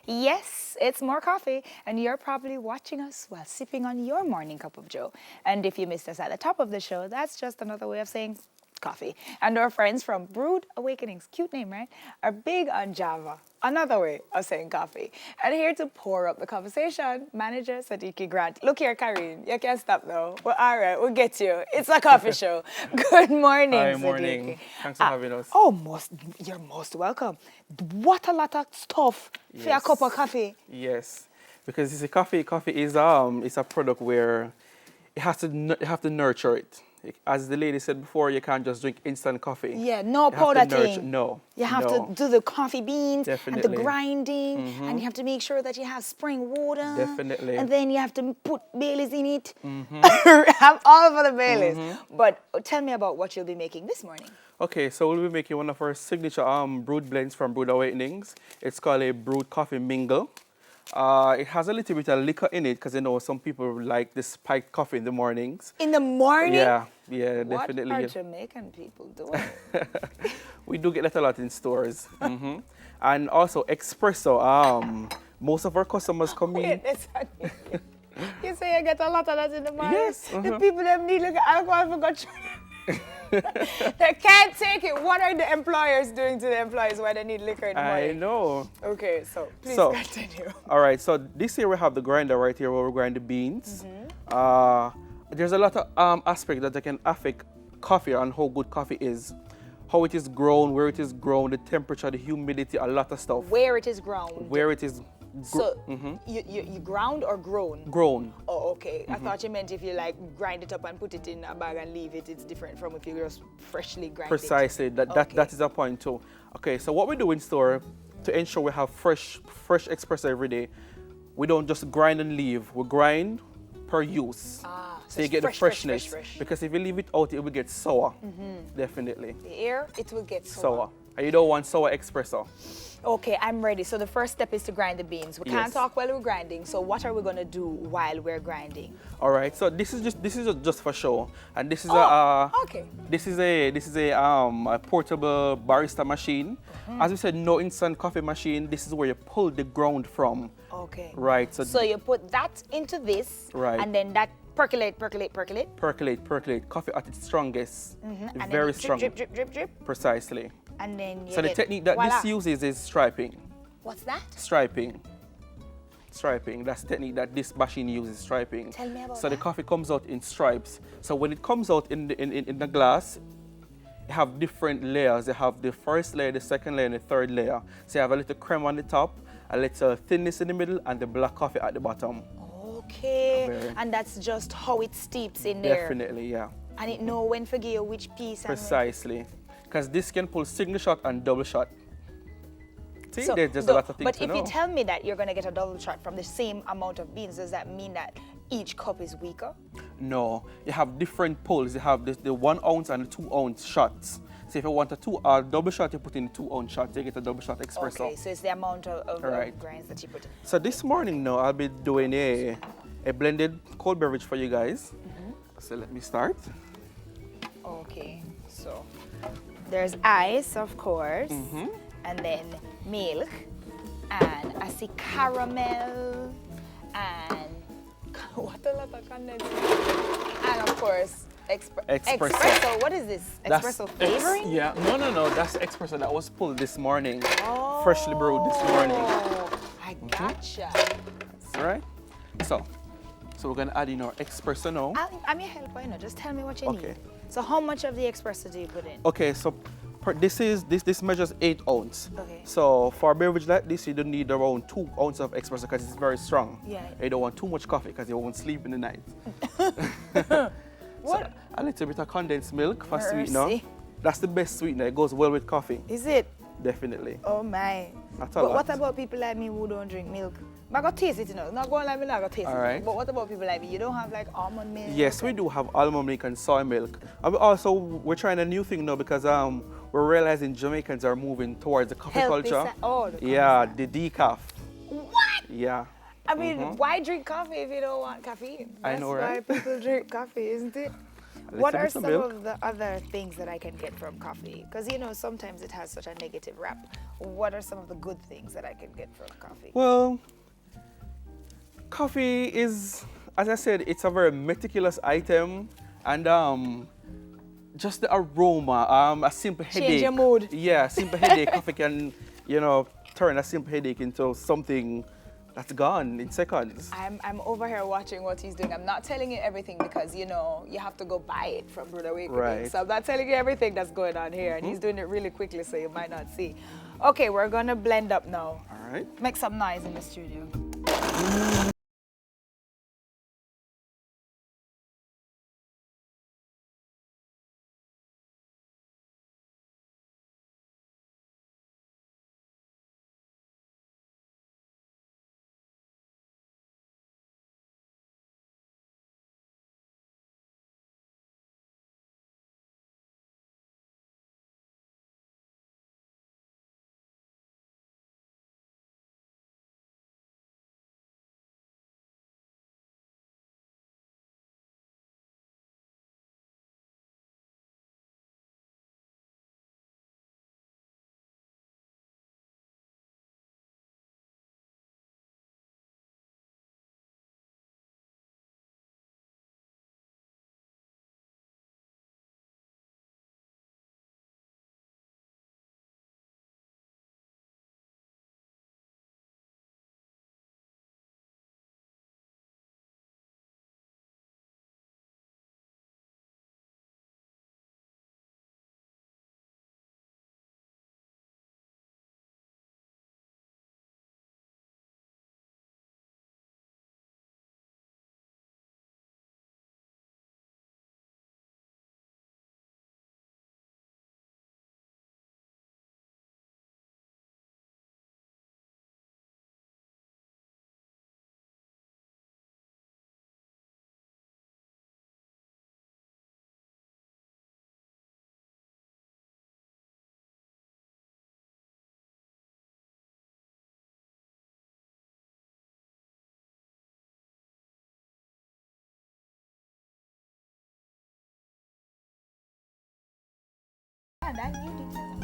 Yes, it's more coffee, and you're probably watching us while sipping on your morning cup of joe. And if you missed us at the top of the show, that's just another way of saying coffee. And our friends from Brewed Awakenings, cute name, right, are big on Java, another way of saying coffee. And here to pour up the conversation, manager Sadiki Grant. Look here, Karine, you can't stop though. Well, all right, we'll get you. It's a coffee show. Good morning, Hi, Sadiki. morning. Thanks for having us. Oh, you're most welcome. What a lot of stuff for a cup of coffee. Yes, because you see, coffee is it's a product where you have to nurture it. As the lady said before, you can't just drink instant coffee. Yeah, no You have powder to nurture. thing. No, You have no. to do the coffee beans and the Definitely. grinding, and you have to make sure that you have spring water. Definitely. And then you have to put Baileys in it. Have all of the Baileys. But tell me about what you'll be making this morning. Okay, so we'll be making one of our signature brewed blends from Brewed Awakenings. It's called a brewed coffee mingle. It has a little bit of liquor in it because some people like the spiked coffee in the mornings. In the morning? Yeah, What definitely. are Jamaican people doing? We do get that a lot in stores. And also espresso. Most of our customers come in. Wait, you say you get a lot of that in the morning? Yes, The people that need like alcohol for God. They can't take it. What are the employers doing to the employees why they need liquor in the morning? I know. Okay, so please So, continue. All right, so this here we have the grinder right here where we grind the beans. There's a lot of aspects that can affect coffee and how good coffee is. How it is grown, where it is grown, the temperature, the humidity, a lot of stuff. Where it is ground. Where it is So you ground or grown? grown. Oh, okay. I thought you meant if you like grind it up and put it in a bag and leave it, it's different from if you just freshly grind Precisely, it. that is a point too. Okay, so what we do in store to ensure we have fresh espresso every day, we don't just grind and leave. We grind per use. So you it's get fresh, the fresh, freshness. fresh. Because if you leave it out, it will get sour. Definitely. The air, it will get Sour. And you don't want sour espresso. Okay, I'm ready. So the first step is to grind the beans. We can't Yes. talk while we're grinding. So what are we gonna do while we're grinding? All right. So this is just for show, and this is Okay. this is a portable barista machine. As we said, no instant coffee machine. This is where you pull the ground from. Okay. Right. So you put that into this, Right. and then that percolate. percolate. Coffee at its strongest. And then Very it strong. drip. Precisely. And then you So the get, technique that voila. this uses is striping. What's that? Striping. That's the technique that this machine uses, striping. Tell me about So the that. coffee comes out in stripes. So when it comes out in the glass, you have different layers. You have the first layer, the second layer, and the third layer. So you have a little creme on the top, a little thinness in the middle, and the black coffee at the bottom. Okay. Very. And that's just how it steeps in there. Definitely, yeah. And it know when to give you which piece. And when- Precisely. Because this can pull single shot and double shot. See, So, there's just a lot of things but to if know. you tell me that you're going to get a double shot from the same amount of beans, does that mean that each cup is weaker? No, you have different pulls. You have the 1 ounce and the 2 ounce shots. So if you want a double shot, you put in 2 ounce shots. You get a double shot espresso. Okay, so it's the amount of Right. grinds that you put in. So this morning now, I'll be doing a blended cold beverage for you guys. So let me start. Okay, so there's ice, of course, and then milk, and I see caramel, and what a lot of condensed milk. And of course, espresso. What is this? Espresso flavoring? Yeah, no. That's espresso that was pulled this morning. Freshly brewed this morning. I gotcha. All right. So we're gonna add in our espresso now. I'm your helper, just tell me what you Okay. need. So how much of the espresso do you put in? Okay, so this measures 8 ounce. Okay. So for a beverage like this, you don't need around 2 ounces of espresso because it's very strong. Yeah. You don't want too much coffee because you won't sleep in the night. What? So a little bit of condensed milk for Mercy. sweetener. That's the best sweetener. It goes well with coffee. Is it? Definitely. Oh my. That's a But lot. what about people like me who don't drink milk? I got taste it, Not going like me, I got taste All it. right. But what about people like me? You don't have like almond milk? Yes, we do have almond milk and soy milk. And we're trying a new thing now because we're realizing Jamaicans are moving towards the coffee Healthy culture. the Yeah, coffee the decaf. What? Yeah. I mean, why drink coffee if you don't want caffeine? I know, That's right? why people drink coffee, isn't it? a What little are bit of some milk. of the other things that I can get from coffee? Because you know, sometimes it has such a negative rap. What are some of the good things that I can get from coffee? Well, coffee is, as I said, it's a very meticulous item, and just the aroma, a simple Change your headache. mood. Yeah, a simple headache. Coffee can, you know, turn a simple headache into something that's gone in seconds. I'm over here watching what he's doing. I'm not telling you everything because you know you have to go buy it from Brother Awakening. Right. So I'm not telling you everything that's going on here, and he's doing it really quickly, so you might not see. Okay, we're gonna blend up now. All right. Make some noise in the studio. And I knew details.